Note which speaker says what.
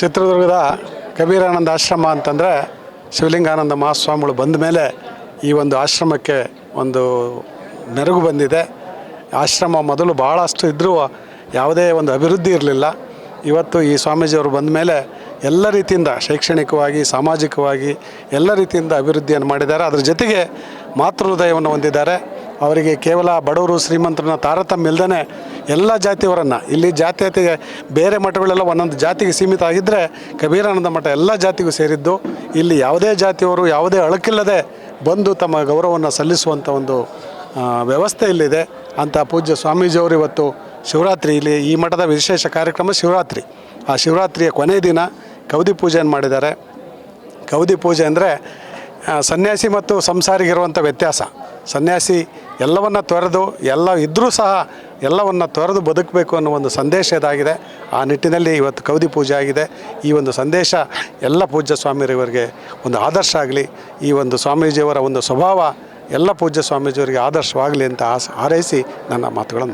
Speaker 1: ಚಿತ್ರದುರ್ಗದ ಕಬೀರಾನಂದ ಆಶ್ರಮ ಅಂತಂದರೆ ಶಿವಲಿಂಗಾನಂದ ಮಹಾಸ್ವಾಮಿಗಳು ಬಂದ ಮೇಲೆ ಈ ಒಂದು ಆಶ್ರಮಕ್ಕೆ ಒಂದು ಮೆರುಗು ಬಂದಿದೆ. ಆಶ್ರಮ ಮೊದಲು ಭಾಳಷ್ಟು ಇದ್ದರೂ ಯಾವುದೇ ಒಂದು ಅಭಿವೃದ್ಧಿ ಇರಲಿಲ್ಲ. ಇವತ್ತು ಈ ಸ್ವಾಮೀಜಿಯವರು ಬಂದ ಮೇಲೆ ಎಲ್ಲ ರೀತಿಯಿಂದ ಶೈಕ್ಷಣಿಕವಾಗಿ, ಸಾಮಾಜಿಕವಾಗಿ ಎಲ್ಲ ರೀತಿಯಿಂದ ಅಭಿವೃದ್ಧಿಯನ್ನು ಮಾಡಿದ್ದಾರೆ. ಅದರ ಜೊತೆಗೆ ಮಾತೃ ಹೃದಯವನ್ನು ಹೊಂದಿದ್ದಾರೆ. ಅವರಿಗೆ ಕೇವಲ ಬಡವರು ಶ್ರೀಮಂತರನ್ನ ತಾರತಮ್ಯ ಇಲ್ಲದೇ ಎಲ್ಲ ಜಾತಿಯವರನ್ನು, ಇಲ್ಲಿ ಜಾತೀಯತೆಗೆ ಬೇರೆ ಮಠಗಳೆಲ್ಲ ಒಂದೊಂದು ಜಾತಿಗೆ ಸೀಮಿತ ಆಗಿದ್ದರೆ ಕಬೀರಾನಂದ ಮಠ ಎಲ್ಲ ಜಾತಿಗೂ ಸೇರಿದ್ದು. ಇಲ್ಲಿ ಯಾವುದೇ ಜಾತಿಯವರು ಯಾವುದೇ ಅಳಕಿಲ್ಲದೆ ಬಂದು ತಮ್ಮ ಗೌರವವನ್ನು ಸಲ್ಲಿಸುವಂಥ ಒಂದು ವ್ಯವಸ್ಥೆ ಇಲ್ಲಿದೆ. ಅಂಥ ಪೂಜ್ಯ ಸ್ವಾಮೀಜಿಯವರು ಇವತ್ತು ಶಿವರಾತ್ರಿ, ಇಲ್ಲಿ ಈ ಮಠದ ವಿಶೇಷ ಕಾರ್ಯಕ್ರಮ ಶಿವರಾತ್ರಿ. ಆ ಶಿವರಾತ್ರಿಯ ಕೊನೆಯ ದಿನ ಕೌದಿ ಪೂಜೆಯನ್ನು ಮಾಡಿದ್ದಾರೆ. ಕೌದಿ ಪೂಜೆ ಅಂದರೆ ಸನ್ಯಾಸಿ ಮತ್ತು ಸಂಸಾರಿಗಿರುವಂಥ ವ್ಯತ್ಯಾಸ. ಸನ್ಯಾಸಿ ಎಲ್ಲವನ್ನು ತೊರೆದು, ಎಲ್ಲ ಇದ್ದರೂ ಸಹ ಎಲ್ಲವನ್ನು ತೊರೆದು ಬದುಕಬೇಕು ಅನ್ನೋ ಒಂದು ಸಂದೇಶ ಇದಾಗಿದೆ. ಆ ನಿಟ್ಟಿನಲ್ಲಿ ಇವತ್ತು ಕೌದಿ ಪೂಜೆ ಆಗಿದೆ. ಈ ಒಂದು ಸಂದೇಶ ಎಲ್ಲ ಪೂಜ್ಯ ಸ್ವಾಮಿಯವರಿಗೆ ಒಂದು ಆದರ್ಶ ಆಗಲಿ. ಈ ಒಂದು ಸ್ವಾಮೀಜಿಯವರ ಒಂದು ಸ್ವಭಾವ ಎಲ್ಲ ಪೂಜ್ಯ ಸ್ವಾಮೀಜಿಯವರಿಗೆ ಆದರ್ಶವಾಗಲಿ ಅಂತ ಹಾರೈಸಿ ನನ್ನ ಮಾತುಗಳನ್ನು